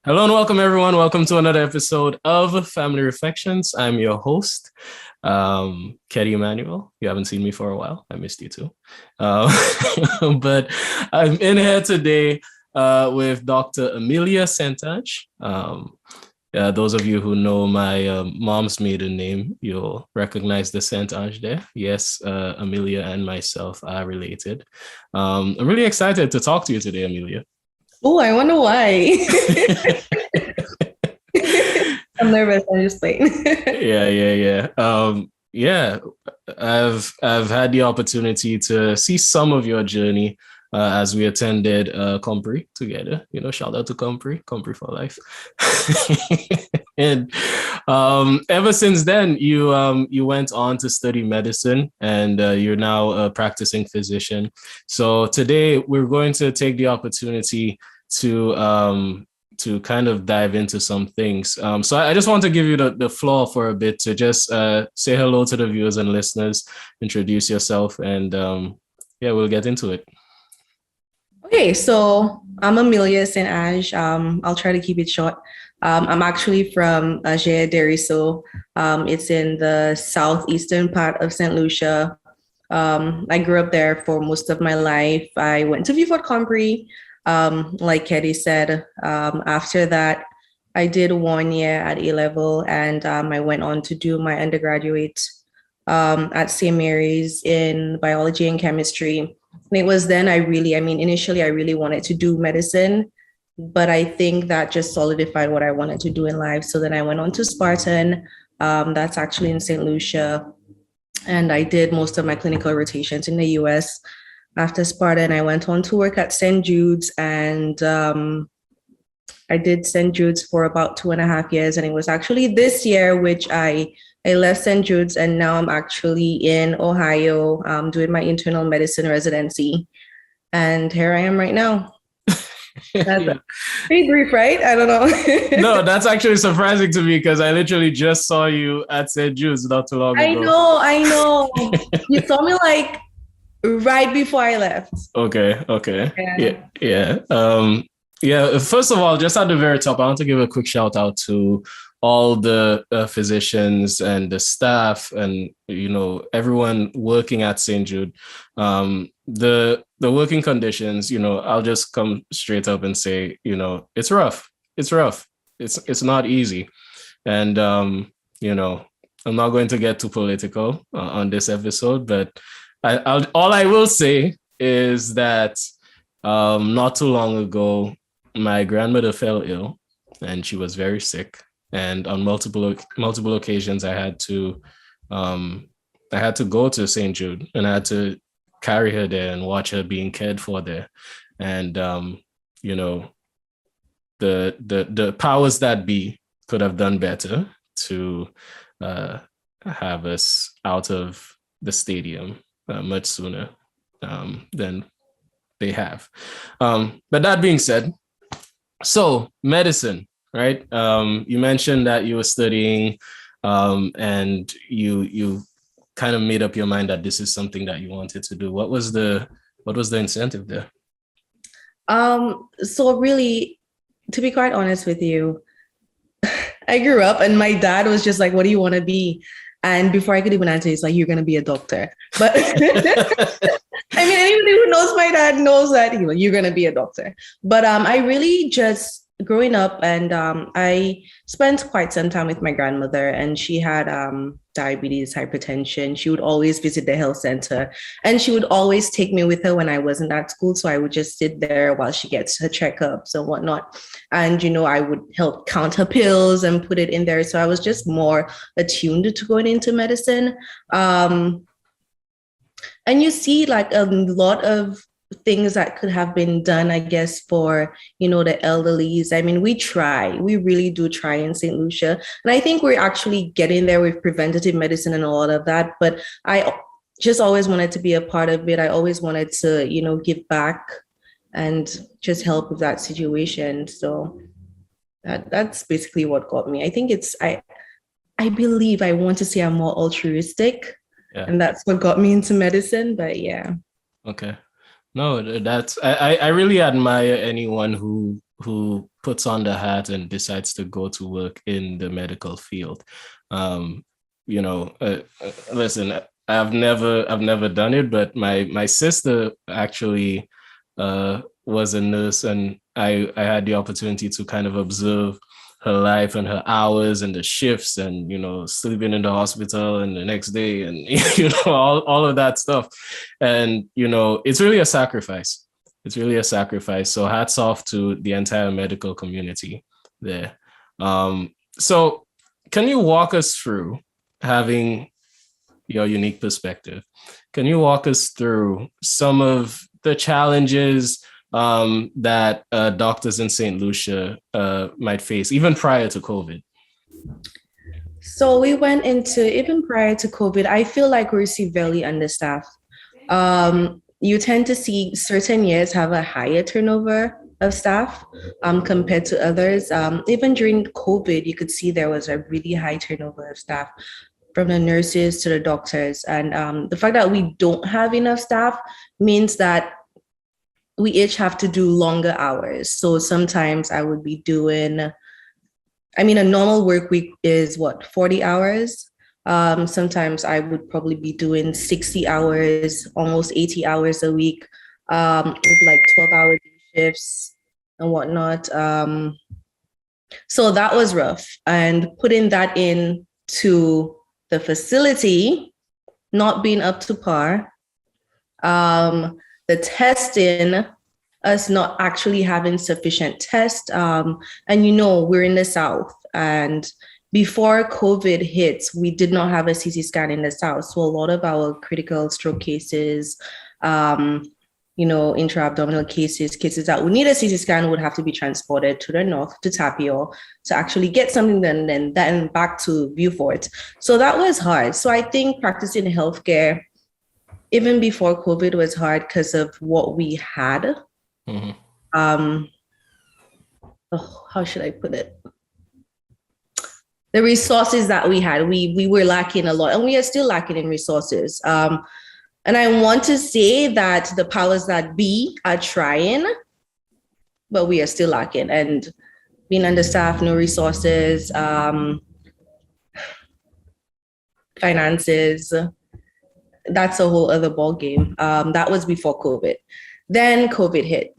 Hello and welcome, everyone. Welcome to another episode of Family Reflections. I'm your host, Keddy Emmanuel. You haven't seen me for a while. I missed you too. But I'm in here today with Dr. Amelia St. Ange. Those of you who know my mom's maiden name, you'll recognize the St. Ange there. Yes, Amelia and myself are related. I'm really excited to talk to you today, Amelia. Oh, I wonder why. I'm nervous. I'm just playing. Yeah. I've had the opportunity to see some of your journey as we attended Compre together. Shout out to Compre for life. And ever since then, you went on to study medicine, and you're now a practicing physician. So today we're going to take the opportunity to kind of dive into some things. So I just want to give you the floor for a bit to just say hello to the viewers and listeners, introduce yourself, and we'll get into it. Okay, so I'm Amelia St. Ange. I'll try to keep it short. I'm actually from Ange. So it's in the southeastern part of St. Lucia. I grew up there for most of my life. I went to Vieux Fort Compre. Like Keddy said, after that, I did 1 year at A-level, and I went on to do my undergraduate at St. Mary's in biology and chemistry. And it was then initially I really wanted to do medicine, but I think that just solidified what I wanted to do in life. So then I went on to Spartan. That's actually in St. Lucia. And I did most of my clinical rotations in the US. After Spartan, I went on to work at St. Jude's, and I did St. Jude's for about 2.5 years. And it was actually this year which I left St. Jude's, and now I'm actually in Ohio doing my internal medicine residency. And here I am right now. That's pretty brief, right? I don't know. No, that's actually surprising to me because I literally just saw you at St. Jude's not too long ago. I know. You saw me like right before I left. Okay. First of all, just at the very top, I want to give a quick shout out to all the physicians and the staff and everyone working at St. Jude. The working conditions, I'll just come straight up and say, it's rough. It's not easy, and I'm not going to get too political on this episode, but all I will say is that not too long ago, my grandmother fell ill, and she was very sick. And on multiple occasions, I had to go to St. Jude, and I had to carry her there and watch her being cared for there. And the powers that be could have done better to have us out of the stadium much sooner than they have. But that being said, so medicine, right? You mentioned that you were studying and you kind of made up your mind that this is something that you wanted to do. What was the incentive there? So really, to be quite honest with you, I grew up and my dad was just like, what do you want to be? And before I could even answer, he's like, you're going to be a doctor. But anybody who knows my dad knows that you're going to be a doctor. But I really just growing up, and I spent quite some time with my grandmother, and she had diabetes, hypertension. She would always visit the health center, and she would always take me with her when I wasn't at school. So I would just sit there while she gets her checkups and whatnot. And, I would help count her pills and put it in there. So I was just more attuned to going into medicine. And you see like a lot of things that could have been done, I guess, for, the elderlies. We really do try in St. Lucia. And I think we're actually getting there with preventative medicine and a lot of that. But I just always wanted to be a part of it. I always wanted to, give back and just help with that situation. So that's basically what got me. I think I believe I want to say I'm more altruistic. Yeah. And that's what got me into medicine. But yeah. Okay. No, that's I really admire anyone who who puts on the hat and decides to go to work in the medical field. Um, Listen, I've never done it, but my sister actually was a nurse, and I had the opportunity to kind of observe her life and her hours and the shifts, and sleeping in the hospital and the next day, and all of that stuff. And it's really a sacrifice. It's really a sacrifice. So hats off to the entire medical community there. So can you walk us through, having your unique perspective, can you walk us through some of the challenges that doctors in St. Lucia might face, even prior to COVID? So we went into, even prior to COVID, I feel like we're severely understaffed. You tend to see certain years have a higher turnover of staff compared to others. Even during COVID, you could see there was a really high turnover of staff, from the nurses to the doctors. And the fact that we don't have enough staff means that we each have to do longer hours. So sometimes I would be doing, a normal work week is 40 hours. Sometimes I would probably be doing 60 hours, almost 80 hours a week, with like 12-hour shifts and whatnot. So that was rough. And putting that into the facility not being up to par, the testing, us not actually having sufficient tests. And we're in the South, and before COVID hit, we did not have a CT scan in the South. So a lot of our critical stroke cases, intra-abdominal cases that would need a CT scan would have to be transported to the north, to Tapio, to actually get something done, and then back to Beaufort. So that was hard. So I think practicing healthcare, even before COVID, was hard because of what we had. Mm-hmm. How should I put it? The resources that we had, we were lacking a lot, and we are still lacking in resources. And I want to say that the powers that be are trying, but we are still lacking. And being understaffed, no resources, finances, that's a whole other ball game. That was before COVID. Then COVID hit.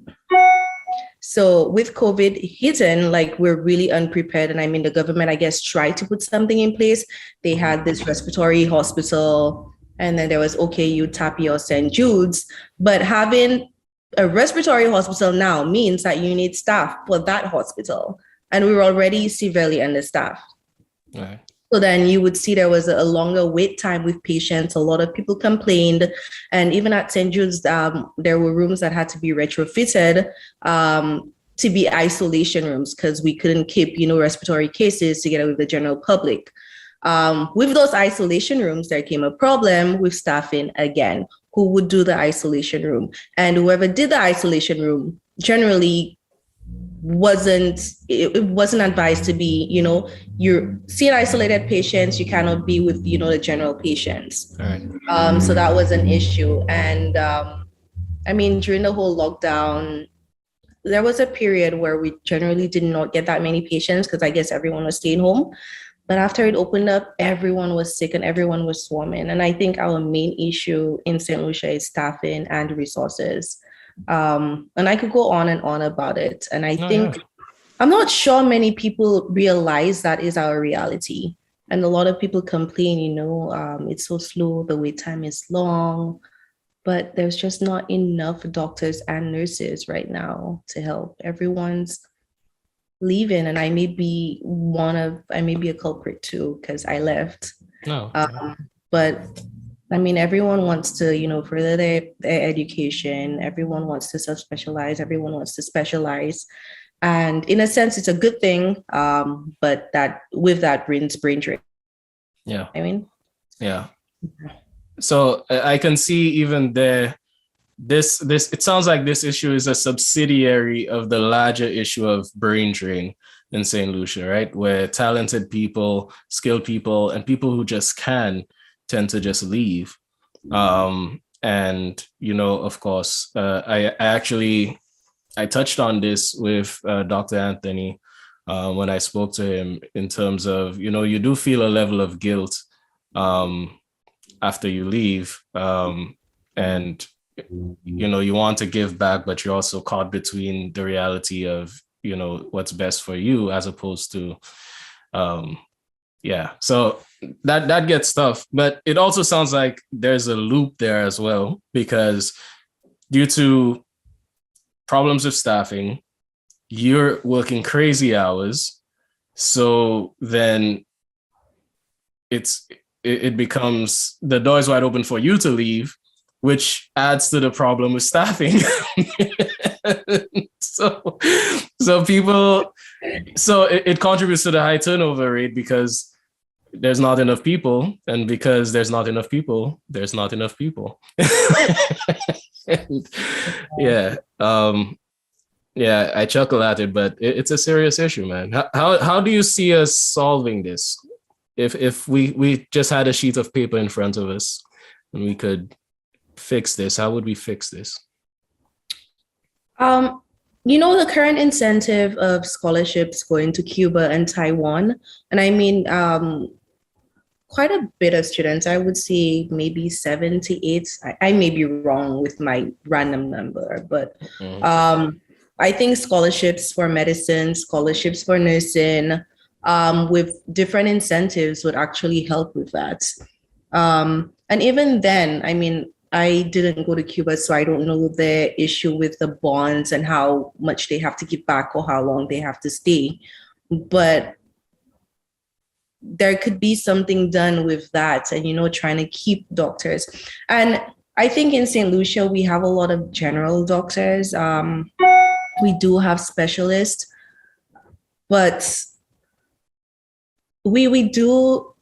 So with COVID hitting, we're really unprepared. And the government, I guess, tried to put something in place. They had this respiratory hospital, and then there was OKU, Tapio, St. Judes. But having a respiratory hospital now means that you need staff for that hospital. And we were already severely understaffed. Right. So then you would see there was a longer wait time with patients. A lot of people complained. And even at St. Jude's, there were rooms that had to be retrofitted to be isolation rooms because we couldn't keep, respiratory cases together with the general public. With those isolation rooms, there came a problem with staffing again. Who would do the isolation room? And whoever did the isolation room generally wasn't advised to be, you're seeing isolated patients, you cannot be with, the general patients. Right. So that was an issue. And during the whole lockdown, there was a period where we generally did not get that many patients because I guess everyone was staying home. But after it opened up, everyone was sick and everyone was swarming. And I think our main issue in St. Lucia is staffing and resources. And I could go on and on about it. And I'm not sure many people realize that is our reality. And a lot of people complain, it's so slow, the wait time is long, but there's just not enough doctors and nurses right now to help. Everyone's leaving, and I may be a culprit too, because I left. No. But everyone wants to, further their education. Everyone wants to subspecialize. Everyone wants to specialize. And in a sense, it's a good thing. But that brings brain drain. Yeah. Yeah. So I can see even there, this it sounds like this issue is a subsidiary of the larger issue of brain drain in St. Lucia, right? Where talented people, skilled people, and people who just can tend to just leave. And, of course, I actually I touched on this with Dr. Anthony when I spoke to him in terms of, you do feel a level of guilt um, after you leave. And, you want to give back, but you're also caught between the reality of, what's best for you as opposed to, um, yeah. So that gets tough, but it also sounds like there's a loop there as well, because due to problems with staffing, you're working crazy hours. So then it's it becomes the door is wide open for you to leave, which adds to the problem with staffing. so so people so it contributes to the high turnover rate because there's not enough people, and because there's not enough people, there's not enough people. And, yeah. Yeah, I chuckle at it, but it's a serious issue, man. How do you see us solving this? If we just had a sheet of paper in front of us and we could fix this, how would we fix this? Um, the current incentive of scholarships going to Cuba and Taiwan, and I mean, quite a bit of students, I would say maybe 78. I may be wrong with my random number, but I think scholarships for medicine, scholarships for nursing, with different incentives would actually help with that. And even then, I mean, I didn't go to Cuba, so I don't know the issue with the bonds and how much they have to give back or how long they have to stay. But there could be something done with that and, trying to keep doctors. And I think in St. Lucia, we have a lot of general doctors. We do have specialists, but we do,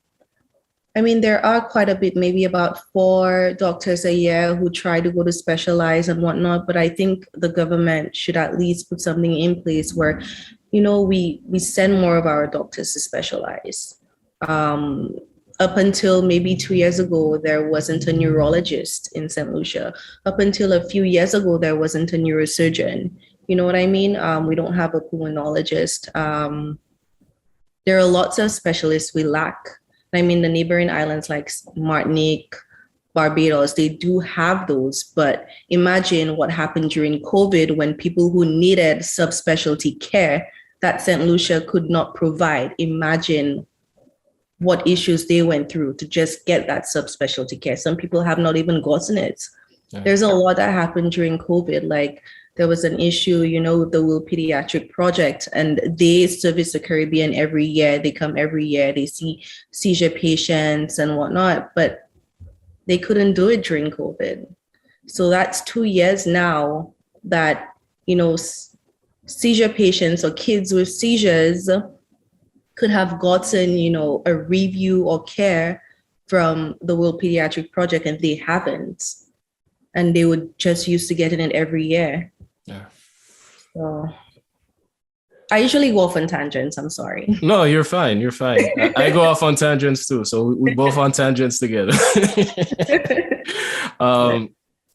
I mean, there are quite a bit, maybe about 4 doctors a year who try to go to specialize and whatnot. But I think the government should at least put something in place where, we send more of our doctors to specialize. Up until maybe 2 years ago, there wasn't a neurologist in St. Lucia. Up until a few years ago, there wasn't a neurosurgeon. You know what I mean? We don't have a pulmonologist. There are lots of specialists we lack. I mean, the neighboring islands like Martinique, Barbados, they do have those. But imagine what happened during COVID when people who needed subspecialty care that St. Lucia could not provide. Imagine what issues they went through to just get that subspecialty care. Some people have not even gotten it. Yeah. There's a lot that happened during COVID. Like there was an issue, with the Will Pediatric Project, and they service the Caribbean every year. They come every year. They see seizure patients and whatnot, but they couldn't do it during COVID. So that's 2 years now that, seizure patients or kids with seizures could have gotten, a review or care from the Will Pediatric Project, and they haven't. And they would just used to getting it every year. Yeah. So I usually go off on tangents. I'm sorry. No, you're fine. You're fine. I go off on tangents too. So we both on tangents together.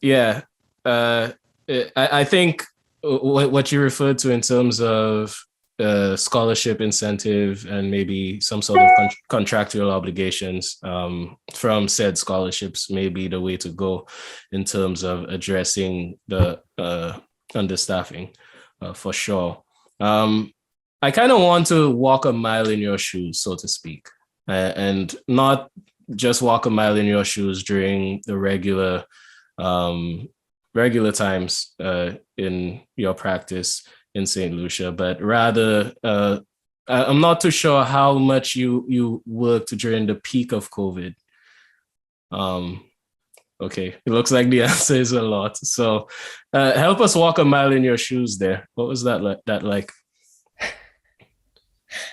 Yeah. I think what you referred to in terms of scholarship incentive and maybe some sort of contractual obligations from said scholarships may be the way to go in terms of addressing the understaffing for sure. I kind of want to walk a mile in your shoes, so to speak, and not just walk a mile in your shoes during the regular times in your practice in St. Lucia, but rather, I'm not too sure how much you worked during the peak of COVID. Okay, it looks like the answer is a lot. So help us walk a mile in your shoes there. What was that like?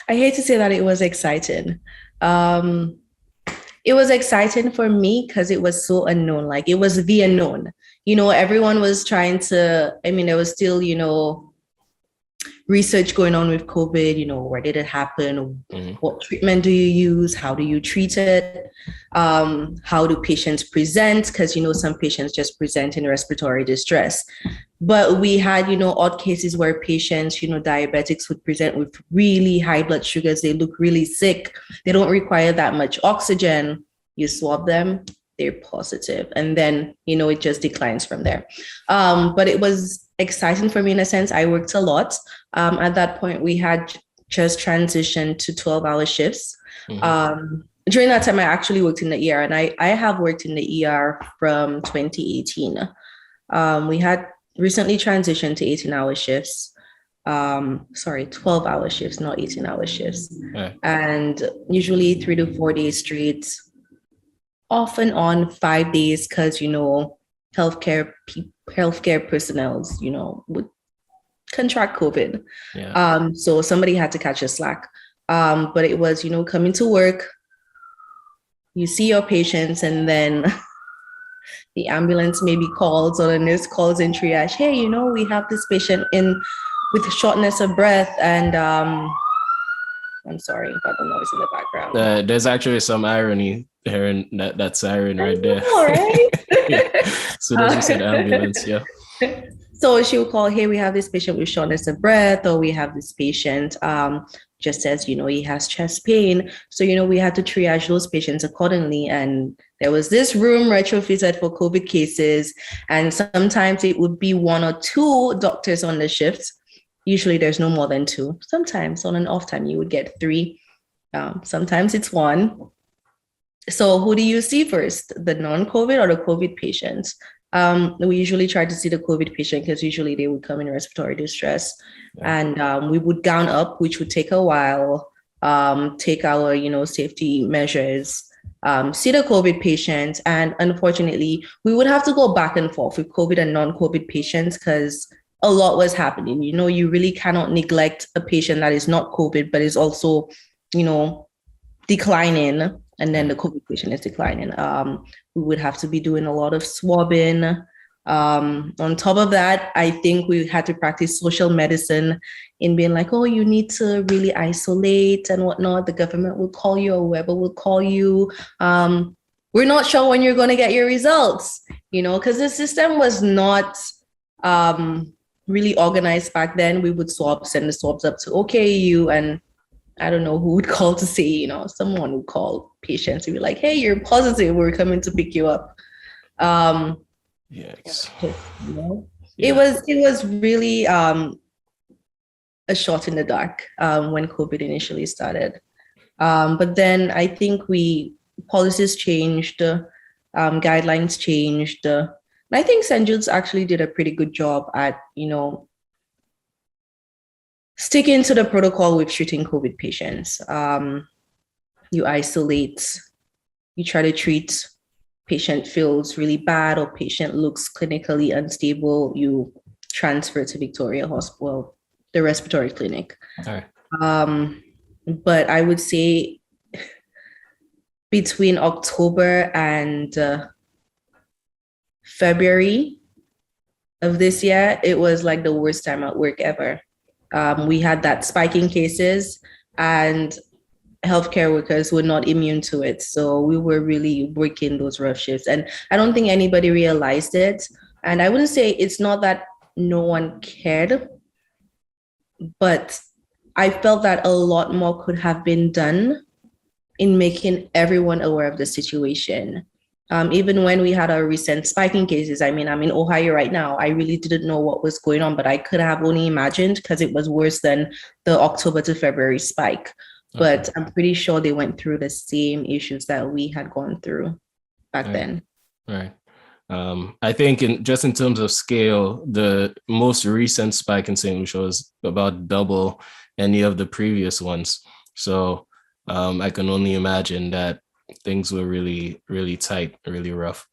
I hate to say that it was exciting. It was exciting for me because it was so unknown. Like it was the unknown. Everyone was trying to, there was still, research going on with COVID, where did it happen? What treatment do you use? How do you treat it? How do patients present? Because, some patients just present in respiratory distress. But we had, odd cases where patients, diabetics would present with really high blood sugars. They look really sick. They don't require that much oxygen. You swab them, they're positive. And then, it just declines from there. But it was exciting for me in a sense. I worked a lot. At that point, we had just transitioned to 12-hour shifts. During that time, I actually worked in the ER, and I have worked in the ER from 2018. We had recently transitioned to 18-hour shifts. 12-hour shifts, not 18-hour shifts. Right. And usually 3 to 4 days straight, off and on 5 days, because, healthcare personnel, would contract COVID. Yeah. So somebody had to catch a slack. But it was, coming to work, you see your patients, and then the ambulance maybe calls or the nurse calls in triage. Hey, we have this patient in with shortness of breath, and I'm sorry about the noise in the background. There's actually some irony hearing that siren right there. Right? Yeah. So as you said, ambulance, yeah. So she would call, hey, we have this patient with shortness of breath, or we have this patient just says, he has chest pain. So, we had to triage those patients accordingly. And there was this room retrofitted for COVID cases. And sometimes it would be 1 or 2 doctors on the shift. Usually there's no more than 2. Sometimes on an off time, you would get 3. Sometimes it's 1. So who do you see first, the non-COVID or the COVID patients? We usually try to see the COVID patient because usually they would come in respiratory distress. Yeah. And we would gown up, which would take a while, take our, safety measures, see the COVID patient. And unfortunately, we would have to go back and forth with COVID and non-COVID patients because a lot was happening. You really cannot neglect a patient that is not COVID, but is also, declining. And then the COVID patient is declining. We would have to be doing a lot of swabbing. On top of that, I think we had to practice social medicine in being like, oh, you need to really isolate and whatnot. The government will call you or whoever will call you. We're not sure when you're going to get your results, because the system was not really organized back then. We would send the swabs up to OKU, and I don't know who would call to say, someone would call patients and be like, hey, you're positive. We're coming to pick you up. Yes. It was really a shot in the dark when COVID initially started. But then I think policies changed, guidelines changed. And I think St. Jude's actually did a pretty good job at, sticking to the protocol with treating COVID patients. You isolate, you try to treat, patient feels really bad or patient looks clinically unstable, you transfer to Victoria Hospital, the respiratory clinic. All right. But I would say between October and February of this year, it was like the worst time at work ever. We had that spike in cases, and healthcare workers were not immune to it. So we were really working those rough shifts. And I don't think anybody realized it. And I wouldn't say it's not that no one cared, but I felt that a lot more could have been done in making everyone aware of the situation. Even when we had our recent spiking cases, I'm in Ohio right now. I really didn't know what was going on, but I could have only imagined because it was worse than the October to February spike. Okay. But I'm pretty sure they went through the same issues that we had gone through back then. Right. I think in terms of scale, the most recent spike in St. Lucia was about double any of the previous ones. So I can only imagine that things were really, really tight, really rough.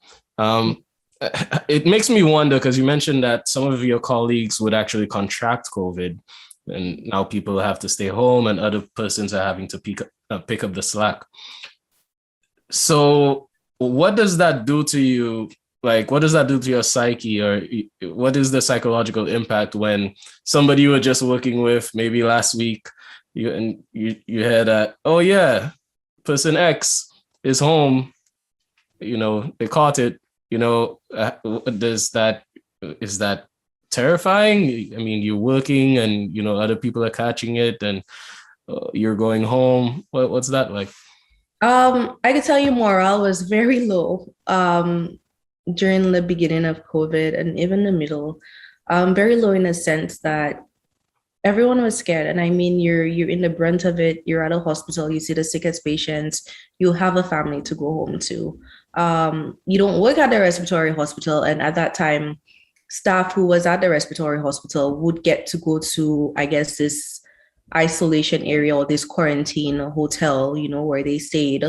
It makes me wonder, because you mentioned that some of your colleagues would actually contract COVID, and now people have to stay home and other persons are having to pick up the slack. So what does that do to you like, what does that do to your psyche, or what is the psychological impact when somebody you were just working with maybe last week, you hear that, oh yeah, person X is home, they caught it, does that is that terrifying? I mean, you're working and other people are catching it, and you're going home. What's that like? I can tell you morale was very low during the beginning of COVID and even the middle. Very low in a sense that everyone was scared. And I mean, you're in the brunt of it. You're at a hospital. You see the sickest patients. You have a family to go home to. You don't work at the respiratory hospital, and at that time, staff who was at the respiratory hospital would get to go to, I guess, this isolation area or this quarantine hotel, where they stayed,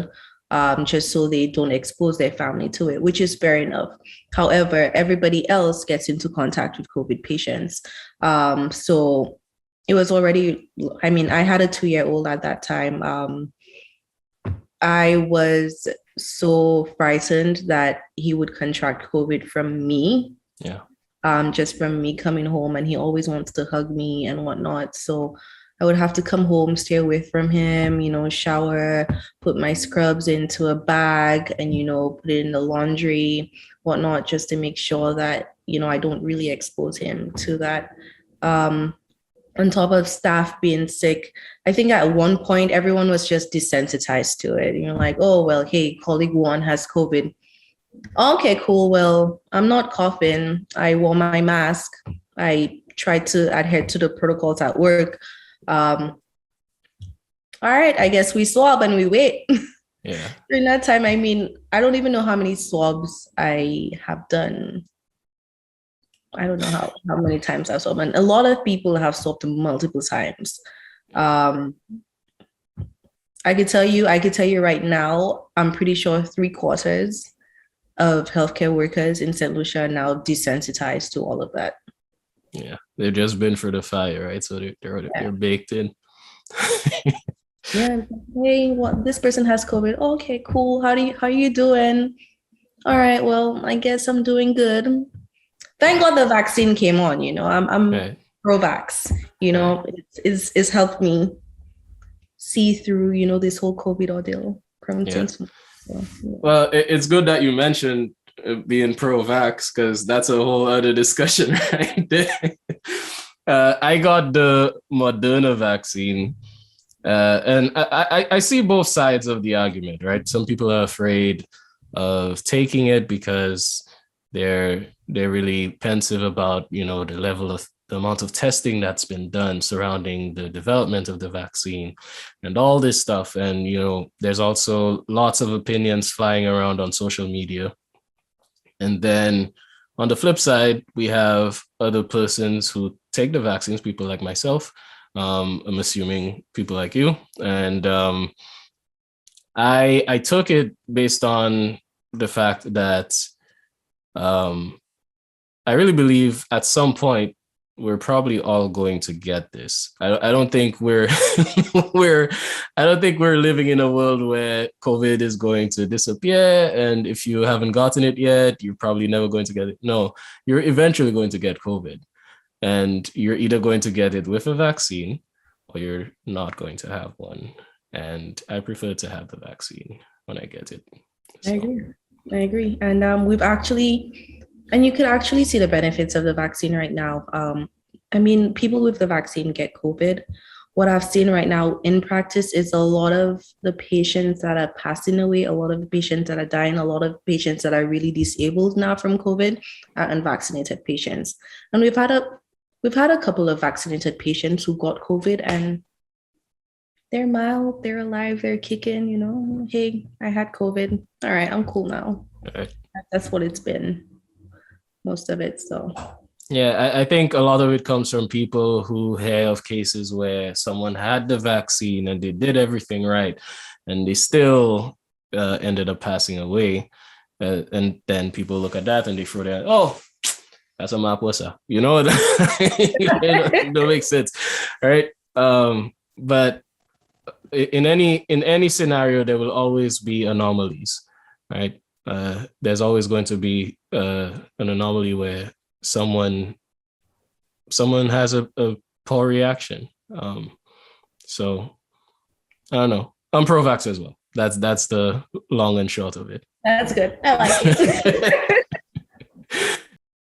just so they don't expose their family to it, which is fair enough. However, everybody else gets into contact with COVID patients. So it was already, I mean, I had a 2-year-old at that time. I was so frightened that he would contract COVID from me. Yeah. Just from me coming home, and he always wants to hug me and whatnot. So I would have to come home, stay away from him, shower, put my scrubs into a bag and, put it in the laundry, whatnot, just to make sure that, I don't really expose him to that. On top of staff being sick, I think at one point everyone was just desensitized to it. Like, oh, well, hey, colleague one has COVID. Okay, cool. Well, I'm not coughing. I wore my mask. I tried to adhere to the protocols at work. All right, I guess we swab and we wait. Yeah. During that time, I mean, I don't even know how many swabs I have done. I don't know how many times I've swabbed. And a lot of people have swabbed multiple times. I could tell you right now, I'm pretty sure 3/4 of healthcare workers in St. Lucia are now desensitized to all of that. Yeah, they've just been for the fire, right? So they're baked in. Yeah. Hey, this person has COVID. Okay, cool. How are you doing? All right. Well, I guess I'm doing good. Thank God the vaccine came on. I'm right. pro-vax. Right. It's helped me see through this whole COVID ordeal from since. Well, it's good that you mentioned being pro-vax, because that's a whole other discussion right there. I got the Moderna vaccine, and I see both sides of the argument, right? Some people are afraid of taking it because they're really pensive about the level of the amount of testing that's been done surrounding the development of the vaccine and all this stuff. And, there's also lots of opinions flying around on social media. And then on the flip side, we have other persons who take the vaccines, people like myself. I'm assuming people like you. And I took it based on the fact that I really believe at some point we're probably all going to get this. I don't think we're I don't think we're living in a world where COVID is going to disappear, and if you haven't gotten it yet, you're probably never going to get it. No, you're eventually going to get COVID, and you're either going to get it with a vaccine or you're not going to have one. And I prefer to have the vaccine when I get it. So. I agree. And we've actually, and you can actually see the benefits of the vaccine right now. I mean, people with the vaccine get COVID. What I've seen right now in practice is a lot of the patients that are passing away, a lot of the patients that are dying, a lot of patients that are really disabled now from COVID are unvaccinated patients. And we've had a couple of vaccinated patients who got COVID, and they're mild, they're alive, they're kicking, hey, I had COVID. All right, I'm cool now. Right. That's what it's been, most of it. So yeah, I think a lot of it comes from people who hear of cases where someone had the vaccine and they did everything right, and they still ended up passing away. And then people look at that and they throw that, oh, that's a maposa. It don't make sense, right? But in any scenario, there will always be anomalies, right? there's always going to be an anomaly where someone has a poor reaction. So I don't know. I'm pro-vax as well. That's the long and short of it. That's good. I like it.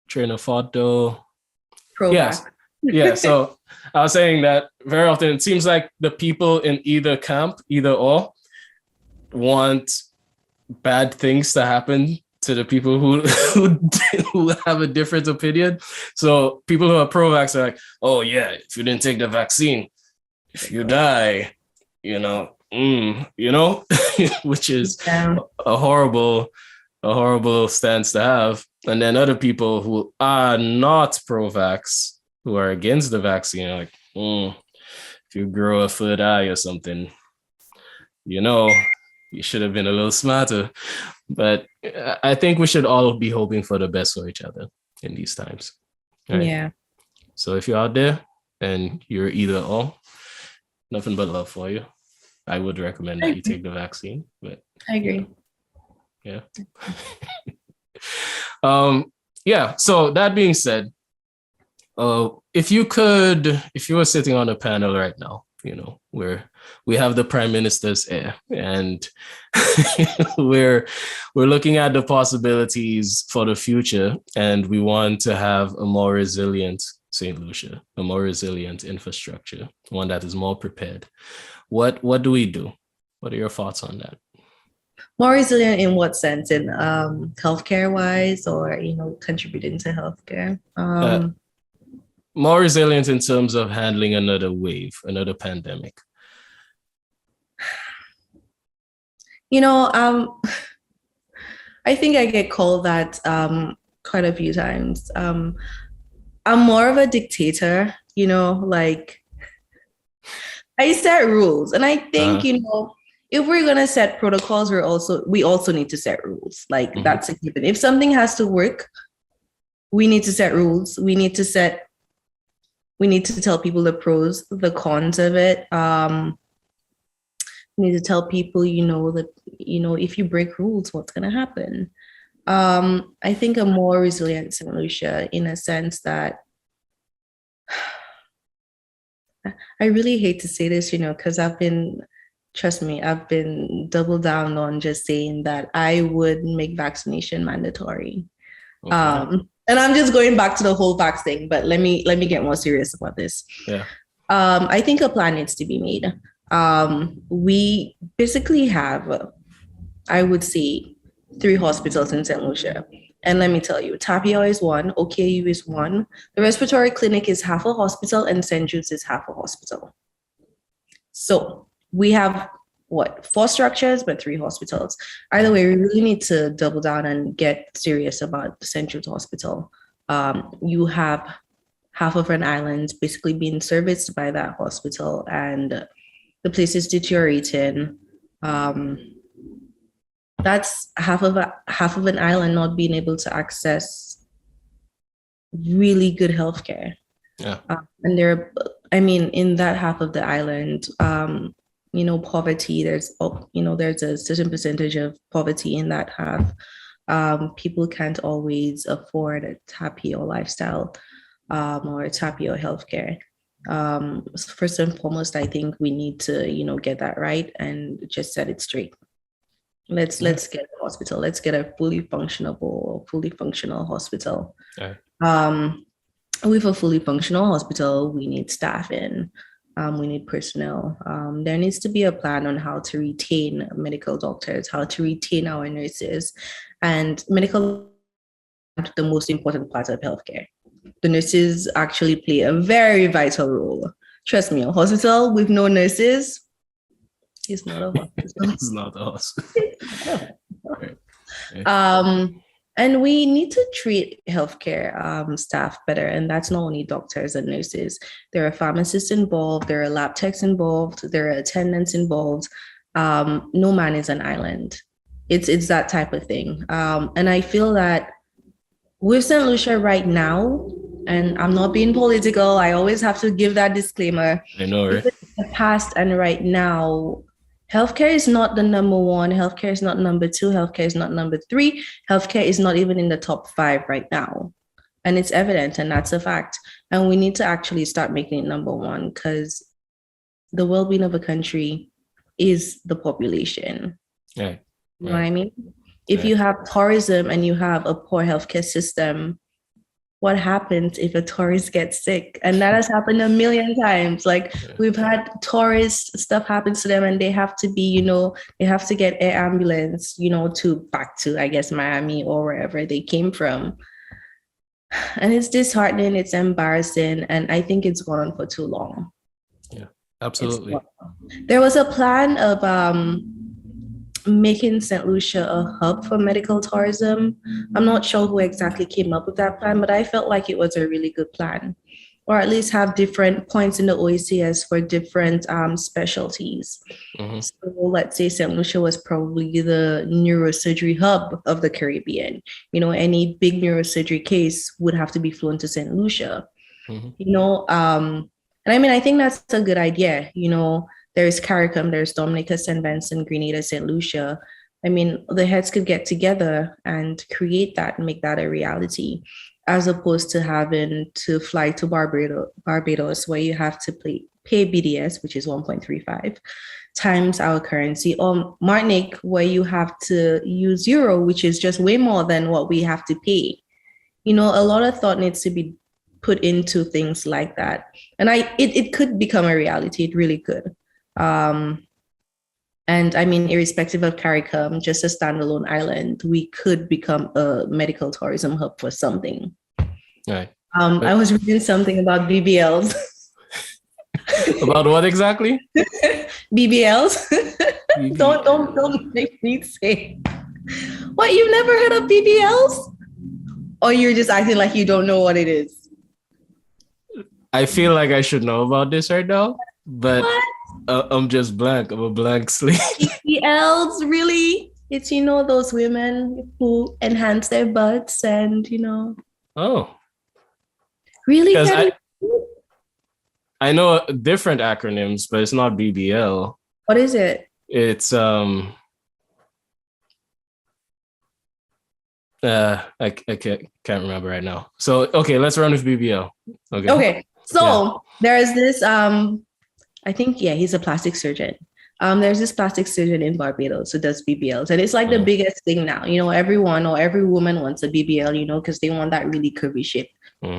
Train of thought though. Pro-vax. Yes. Yeah. So I was saying that very often it seems like the people in either camp, either or, want bad things to happen to the people who have a different opinion. So people who are pro-vax are like, oh yeah, if you didn't take the vaccine, if you die, which is a horrible stance to have. And then other people who are not pro-vax, who are against the vaccine, are like, if you grow a third eye or something, you should have been a little smarter. But I think we should all be hoping for the best for each other in these times. Right? Yeah. So if you're out there and you're either or, nothing but love for you. I would recommend that you take the vaccine. But I agree. Yeah. Yeah. So that being said, if you were sitting on a panel right now, where we have the prime minister's air and we're looking at the possibilities for the future, and we want to have a more resilient St. Lucia, a more resilient infrastructure, one that is more prepared. What do we do? What are your thoughts on that? More resilient in what sense? In healthcare wise, or contributing to healthcare? More resilient in terms of handling another wave, another pandemic. I think I get called that quite a few times. I'm more of a dictator, like I set rules, and I think if we're gonna set protocols, we also need to set rules. Like that's a given. If something has to work, we need to set rules. We need to tell people the pros, the cons of it. We need to tell people, that if you break rules, what's gonna happen. I think a more resilient St. Lucia, in a sense that I really hate to say this, because trust me, I've been double down on just saying that I would make vaccination mandatory. Okay. And I'm just going back to the whole vax thing, but let me get more serious about this. Yeah. I think a plan needs to be made. We basically have, I would say, 3 hospitals in St. Lucia. And let me tell you, Tapio is one, OKU is one, the respiratory clinic is half a hospital, and St. Jude's is half a hospital. So we have 4 structures, but 3 hospitals. Either way, we really need to double down and get serious about the St. Jude's Hospital. You have half of an island basically being serviced by that hospital, and the place is deteriorating. That's half of an island not being able to access really good healthcare. Yeah. And in that half of the island, poverty, there's a certain percentage of poverty in that half. People can't always afford a Tapio lifestyle or a Tapio healthcare. First and foremost, I think we need to, get that right and just set it straight. Let's get a hospital. Let's get a fully functional hospital. Okay. With a fully functional hospital, we need staff in. We need personnel. There needs to be a plan on how to retain medical doctors, how to retain our nurses, and medical is the most important part of healthcare. The nurses actually play a very vital role. Trust me, a hospital with no nurses is not a hospital. It's not a hospital. Okay. And we need to treat healthcare staff better. And that's not only doctors and nurses. There are pharmacists involved. There are lab techs involved. There are attendants involved. No man is an island. It's that type of thing. And I feel that with St. Lucia right now, and I'm not being political, I always have to give that disclaimer. I know, right? The past and right now, Healthcare is not the number one. Healthcare is not number two. Healthcare is not number three. Healthcare is not even in the top five right now. And it's evident, and that's a fact. And we need to actually start making it number one because the well-being of a country is the population. Right. You know what I mean? If you have tourism and you have a poor healthcare system, what happens if a tourist gets sick? And that has happened a million times. Like we've had tourists, stuff happens to them and they have to be, they have to get air ambulance, to back to, I guess, Miami or wherever they came from. And it's disheartening, it's embarrassing, and I think it's gone on for too long. Yeah, absolutely. There was a plan of making St. Lucia a hub for medical tourism. I'm not sure who exactly came up with that plan, but I felt like it was a really good plan. Or at least have different points in the OACS for different specialties. Mm-hmm. So let's say St. Lucia was probably the neurosurgery hub of the Caribbean. Any big neurosurgery case would have to be flown to St. Lucia. Mm-hmm. And I mean, I think that's a good idea. There's CARICOM, there's Dominica, St. Vincent, Grenada, St. Lucia. I mean, the heads could get together and create that and make that a reality, as opposed to having to fly to Barbados, where you have to pay BDS, which is 1.35 times our currency, or Martinique, where you have to use euro, which is just way more than what we have to pay. A lot of thought needs to be put into things like that. And it could become a reality. It really could. And I mean, irrespective of CARICOM, just a standalone island, we could become a medical tourism hub for something. Right. I was reading something about BBLs. About what exactly? BBLs. Don't make me say. What, you've never heard of BBLs? Or you're just acting like you don't know what it is? I feel like I should know about this right now, but I'm just blank. I'm a blank slate. BBLs, really? It's, those women who enhance their butts and, Oh. Really? I know different acronyms, but it's not BBL. What is it? It's I can't remember right now. So okay, let's run with BBL. Okay. So there's this I think he's a plastic surgeon. There's this plastic surgeon in Barbados who does BBLs, and it's like the biggest thing now. Everyone or every woman wants a BBL, because they want that really curvy shape.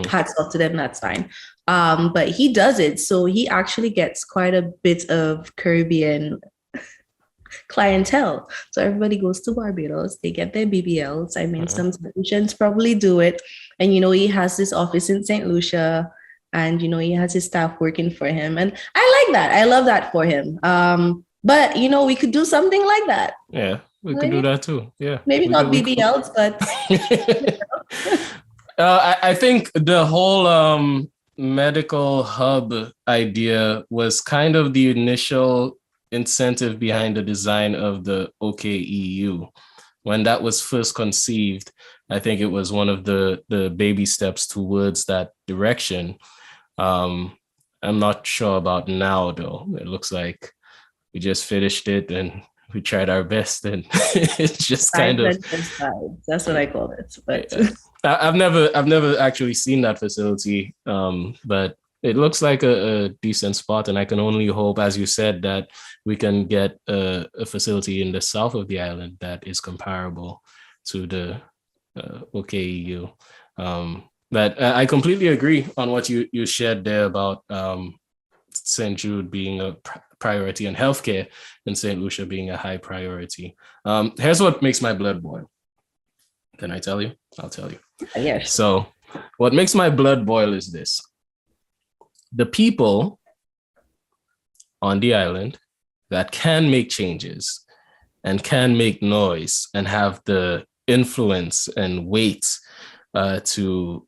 Hats off to them, that's fine. But he does it, so he actually gets quite a bit of Caribbean clientele. So everybody goes to Barbados, they get their BBLs. I mean, some surgeons probably do it, and he has this office in St. Lucia. And, he has his staff working for him. And I like that. I love that for him. But, we could do something like that. Yeah, we could do that too. Yeah. Maybe not BBLs, but. I think the whole medical hub idea was kind of the initial incentive behind the design of the OKEU. When that was first conceived, I think it was one of the baby steps towards that direction. I'm not sure about now, though. It looks like we just finished it and we tried our best, and it's just kind of. That's what I call it. But I've never actually seen that facility, but it looks like a decent spot, and I can only hope, as you said, that we can get a facility in the south of the island that is comparable to the OKEU. But I completely agree on what you shared there about St. Jude being a priority and healthcare and St. Lucia being a high priority. Here's what makes my blood boil. Can I tell you? I'll tell you. Yes. So what makes my blood boil is this. The people on the island that can make changes and can make noise and have the influence and weight to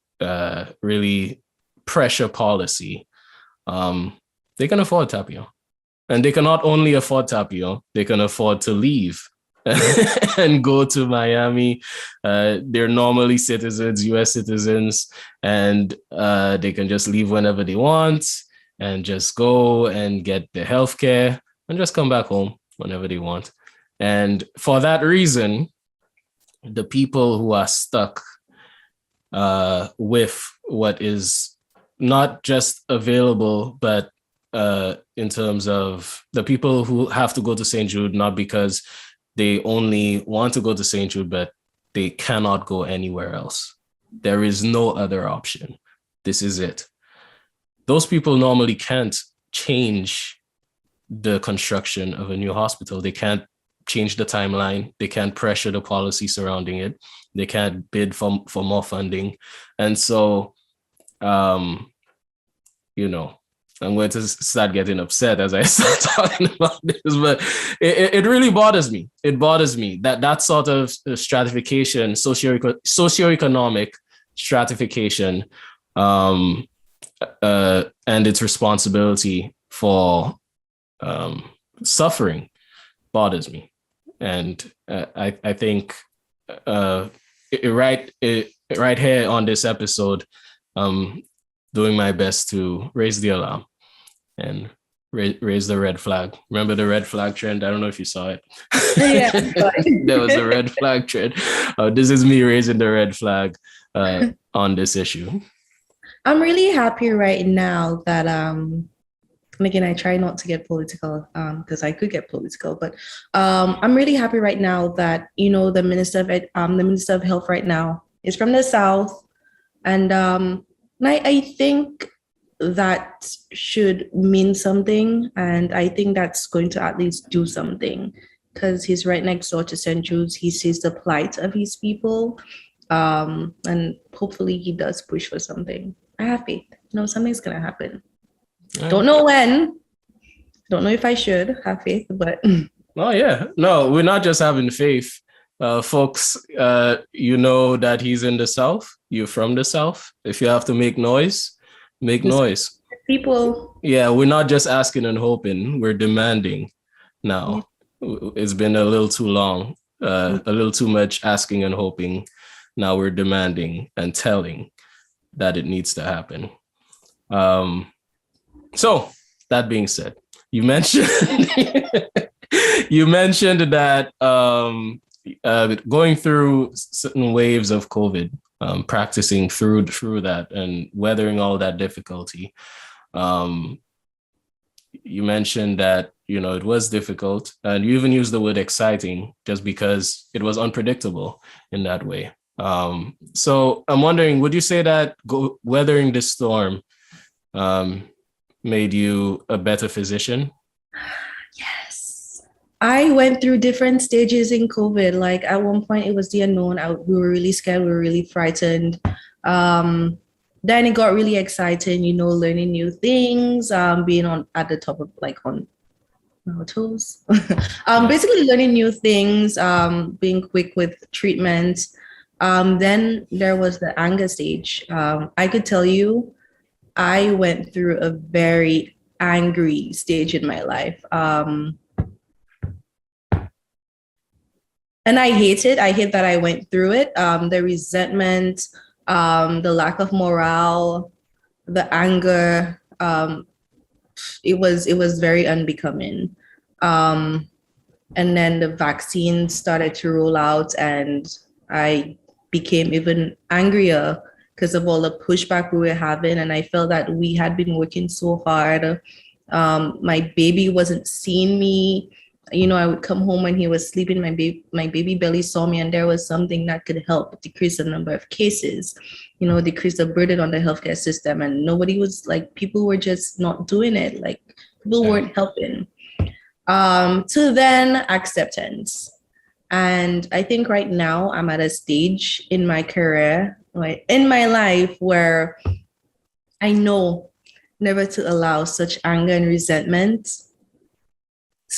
really pressure policy, they can afford Tapio. And they can not only afford Tapio, they can afford to leave and go to Miami. They're normally citizens, US citizens, and they can just leave whenever they want and just go and get the healthcare and just come back home whenever they want. And for that reason, the people who are stuck with what is not just available, but in terms of the people who have to go to St. Jude, not because they only want to go to St. Jude, but they cannot go anywhere else. There is no other option. This is it. Those people normally can't change the construction of a new hospital. They can't change the timeline. They can't pressure the policy surrounding it. They can't bid for more funding. And so, you know, I'm going to start getting upset as I start talking about this, but it really bothers me. It bothers me that sort of stratification, socioeconomic stratification, and its responsibility for suffering bothers me. And I think right here on this episode, doing my best to raise the alarm and raise the red flag. Remember the red flag trend? I don't know if you saw it. Yeah. There was a red flag trend. This is me raising the red flag on this issue. I'm really happy right now that and again, I try not to get political because I could get political, but I'm really happy right now that, you know, the Minister of Health right now is from the South. And I think that should mean something. And I think that's going to at least do something because he's right next door to St. Jude's. He sees the plight of his people. And hopefully he does push for something. I have faith. You know, something's going to happen. Don't know when. Don't know if I should have faith, but. Oh, yeah. No, we're not just having faith. Folks, you know that he's in the South. You're from the South. If you have to make noise, make noise. People. Yeah, we're not just asking and hoping. We're demanding now. It's been a little too long, a little too much asking and hoping. Now we're demanding and telling that it needs to happen. So that being said, you mentioned that going through certain waves of COVID, practicing through that and weathering all that difficulty. You mentioned that, you know, it was difficult, and you even used the word exciting just because it was unpredictable in that way. So I'm wondering, would you say that weathering this storm made you a better physician? Yes. I went through different stages in COVID. Like at one point it was the unknown. We were really scared. We were really frightened. Then it got really exciting, you know, learning new things, being at the top of on our toes. Basically learning new things, being quick with treatment. Then there was the anger stage. I could tell you, I went through a very angry stage in my life. And I hate it. I hate that I went through it. The resentment, the lack of morale, the anger, it was very unbecoming. And then the vaccine started to roll out and I became even angrier because of all the pushback we were having. And I felt that we had been working so hard. My baby wasn't seeing me. You know, I would come home when he was sleeping. My baby barely saw me, and there was something that could help decrease the number of cases, you know, decrease the burden on the healthcare system. And nobody was people were just not doing it. People weren't helping. To then acceptance. And I think right now I'm at a stage in my career, in my life, where I know never to allow such anger and resentment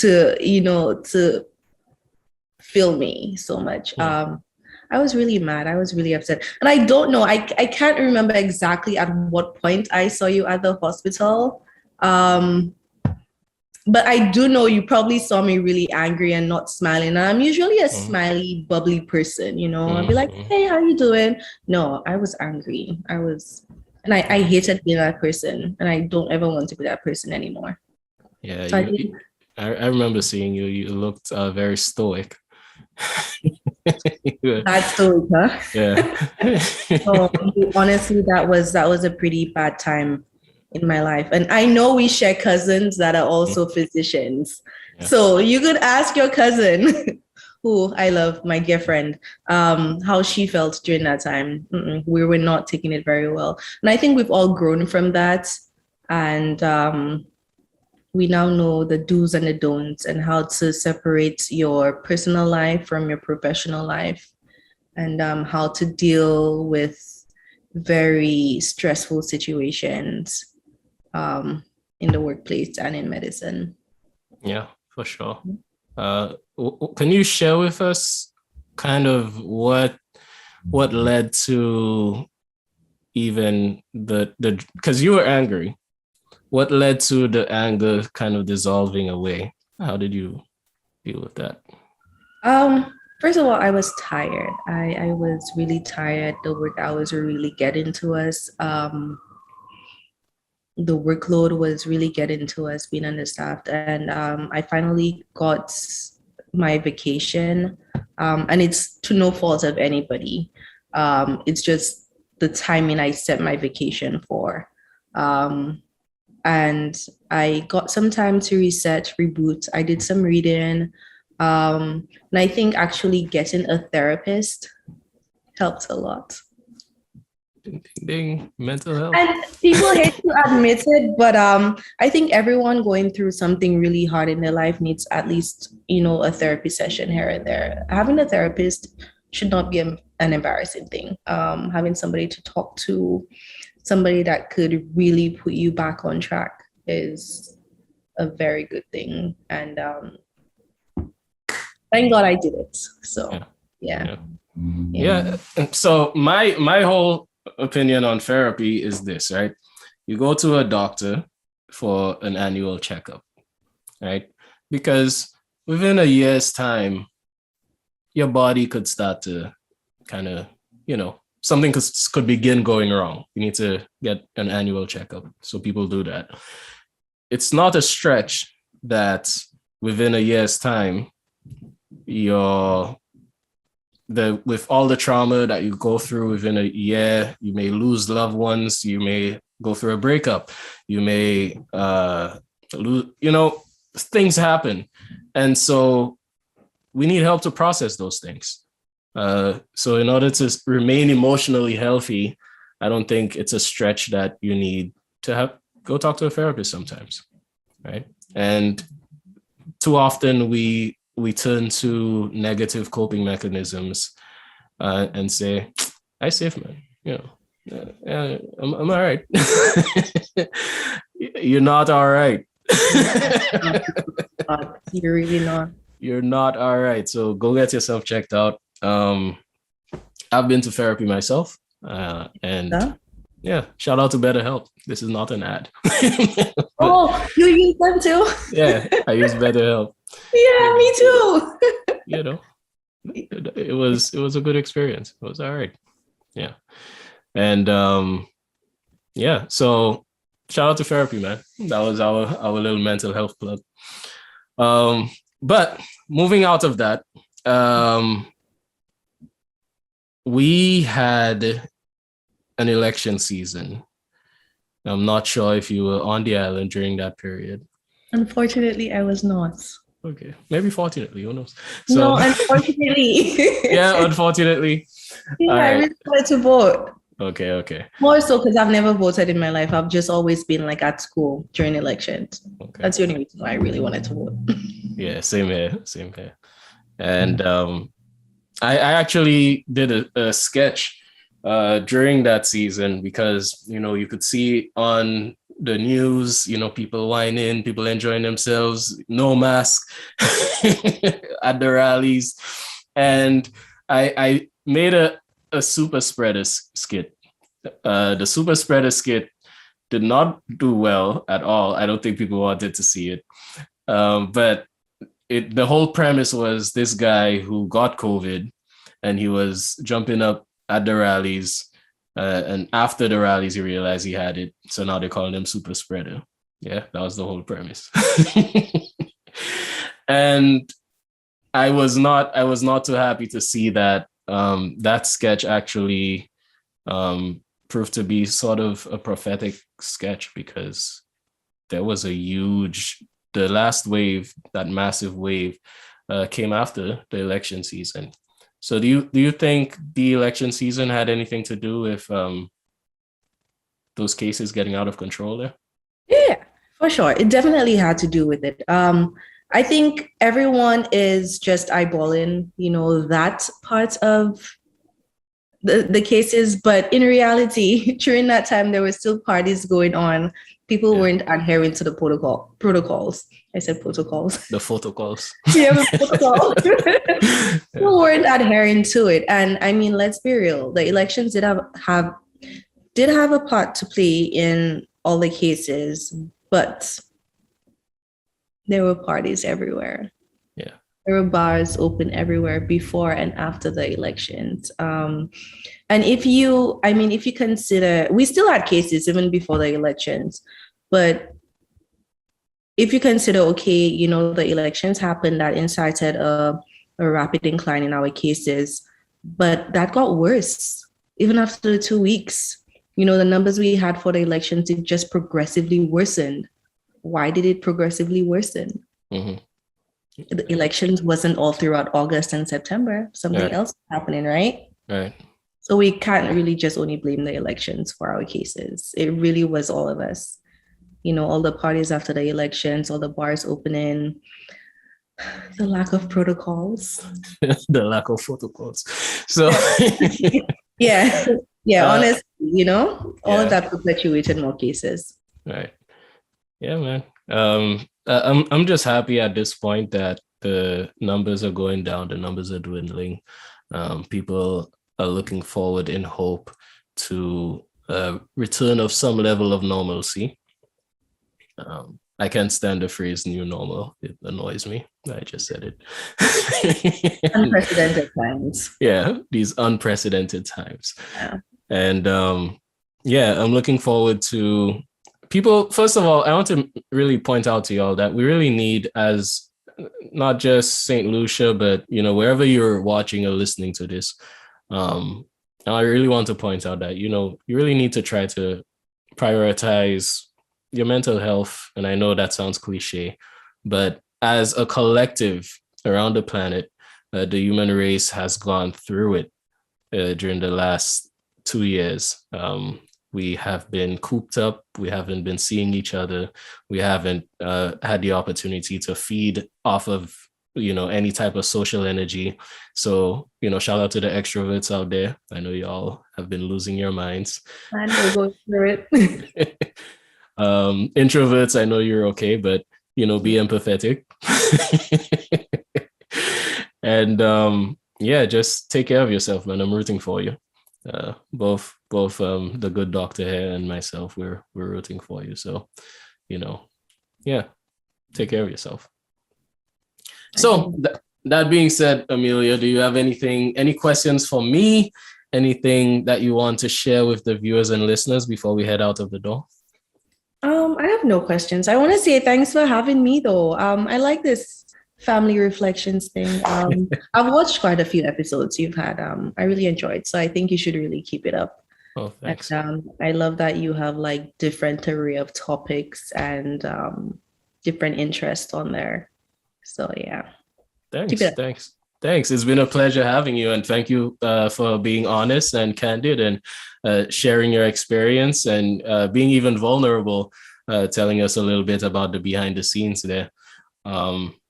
to fill me so much. I was really mad. I was really upset. And I don't know, I can't remember exactly at what point I saw you at the hospital. But I do know you probably saw me really angry and not smiling. And I'm usually a smiley, bubbly person, you know. I'd be like, hey, how you doing? No, I was angry. And I hated being that person. And I don't ever want to be that person anymore. Yeah, So I remember seeing you. You looked very stoic. That's story, huh? Yeah. So honestly, that was a pretty bad time in my life. And I know we share cousins that are also physicians. Yeah. So you could ask your cousin, who I love, my dear friend, how she felt during that time. We were not taking it very well. And I think we've all grown from that. And we now know the do's and the don'ts and how to separate your personal life from your professional life, and how to deal with very stressful situations in the workplace and in medicine. Yeah, for sure. Can you share with us kind of what led to even the because you were angry. What led to the anger kind of dissolving away? How did you deal with that? First of all, I was tired. I was really tired. The work hours were really getting to us. The workload was really getting to us, being understaffed. And I finally got my vacation. And it's to no fault of anybody. It's just the timing I set my vacation for. Um, and I got some time to reset, reboot. I did some reading. And I think actually getting a therapist helped a lot. Ding, ding, ding. Mental health. And people hate to admit it, but I think everyone going through something really hard in their life needs at least, a therapy session here and there. Having a therapist should not be an embarrassing thing. Having somebody to talk to, somebody that could really put you back on track is a very good thing. And thank God I did it. So yeah. So my whole opinion on therapy is this, right? You go to a doctor for an annual checkup, right? Because within a year's time, your body could start to kind of, something could begin going wrong. You need to get an annual checkup. So people do that. It's not a stretch that within a year's time, with all the trauma that you go through within a year, you may lose loved ones, you may go through a breakup, you may lose, things happen. And so we need help to process those things. So in order to remain emotionally healthy, I don't think it's a stretch that you need to go talk to a therapist sometimes, right? And too often we turn to negative coping mechanisms and say, "I safe, man. I'm all right." You're not all right. You're really not. You're not all right. So go get yourself checked out. I've been to therapy myself, and shout out to BetterHelp. This is not an ad. Oh, you use them too? Yeah, I use BetterHelp. Yeah, me too. It was a good experience. It was all right. Yeah. And so shout out to therapy, man. That was our little mental health plug. But moving out of that, we had an election season. I'm not sure if you were on the island during that period. Unfortunately, I was not. Okay, maybe fortunately, who knows? No, unfortunately. Yeah, unfortunately. Yeah, I really wanted to vote. Okay. More so because I've never voted in my life. I've just always been like at school during elections. Okay. That's the only reason why I really wanted to vote. Yeah, same here. And I actually did a sketch during that season because, you could see on the news, people whining, people enjoying themselves, no mask at the rallies. And I made a super spreader skit. The super spreader skit did not do well at all. I don't think people wanted to see it. But the whole premise was this guy who got COVID and he was jumping up at the rallies. And after the rallies, he realized he had it. So now they're calling him super spreader. Yeah, that was the whole premise. And I was not too happy to see that that sketch actually proved to be sort of a prophetic sketch, because there was the last wave, that massive wave, came after the election season. So do you think the election season had anything to do with those cases getting out of control there? Yeah, for sure. It definitely had to do with it. I think everyone is just eyeballing, that part of the cases, but in reality, during that time, there were still parties going on. People weren't adhering to the protocols. I said protocols. The protocols. Yeah, the protocols. People weren't adhering to it. And I mean, let's be real. The elections did have a part to play in all the cases, but there were parties everywhere. Yeah. There were bars open everywhere before and after the elections. And if you consider, we still had cases even before the elections, but if you consider, okay, the elections happened, that incited a rapid decline in our cases, but that got worse even after the 2 weeks. The numbers we had for the elections, it just progressively worsened. Why did it progressively worsen? Mm-hmm. The elections wasn't all throughout August and September. Something else was happening, right? Right. So we can't really just only blame the elections for our cases. It really was all of us. All the parties after the elections, all the bars opening, the lack of protocols. The lack of protocols. So yeah. Honestly, all of that perpetuated more cases. Right. Yeah, man. I'm just happy at this point that the numbers are going down, the numbers are dwindling. People are looking forward in hope to a return of some level of normalcy. I can't stand the phrase new normal. It annoys me. I just said it. Unprecedented times. Yeah, these unprecedented times. Yeah. And I'm looking forward to people. First of all, I want to really point out to y'all that we really need, as not just St. Lucia, but wherever you're watching or listening to this, I really want to point out that you really need to try to prioritize your mental health. And I know that sounds cliche, but as a collective around the planet, the human race has gone through it during the last 2 years. We have been cooped up. We haven't been seeing each other. We haven't had the opportunity to feed off of, any type of social energy. So, shout out to the extroverts out there. I know y'all have been losing your minds. I know, go through it. Introverts, I know you're okay, but, be empathetic. And just take care of yourself, man. I'm rooting for you. Both the good doctor here and myself, we're rooting for you. So, take care of yourself. So that being said, Amelia, do you have any questions for me? Anything that you want to share with the viewers and listeners before we head out of the door? I have no questions. I want to say thanks for having me, though. I like this family reflections thing. I've watched quite a few episodes you've had. I really enjoyed, so I think you should really keep it up. Oh, thanks. And, I love that you have like different array of topics and different interests on there. So yeah. Thanks. It's been a pleasure having you, and thank you for being honest and candid and sharing your experience and being even vulnerable, telling us a little bit about the behind the scenes there.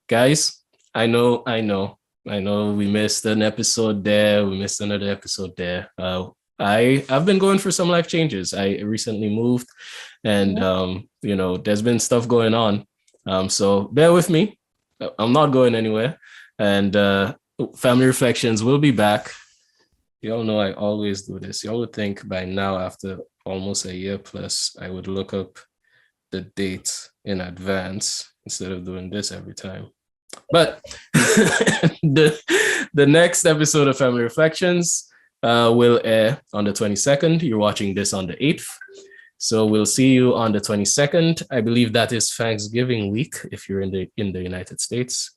Guys, I know we missed an episode there. We missed another episode there. I've been going through some life changes. I recently moved, and there's been stuff going on. So bear with me. I'm not going anywhere. And Family Reflections will be back. Y'all know I always do this. Y'all would think by now, after almost a year plus, I would look up the date in advance instead of doing this every time. But the next episode of Family Reflections will air on the 22nd. You're watching this on the 8th. So we'll see you on the 22nd. I believe that is Thanksgiving week if you're in the United States.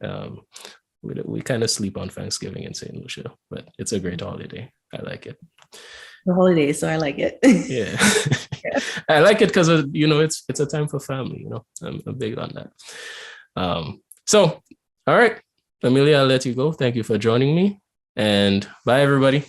We kind of sleep on Thanksgiving in St. Lucia, but it's a great holiday. I like it. The holiday, so I like it. Yeah. I like it because it's a time for family. I'm big on that. So all right, Amelia, I'll let you go. Thank you for joining me, and bye everybody.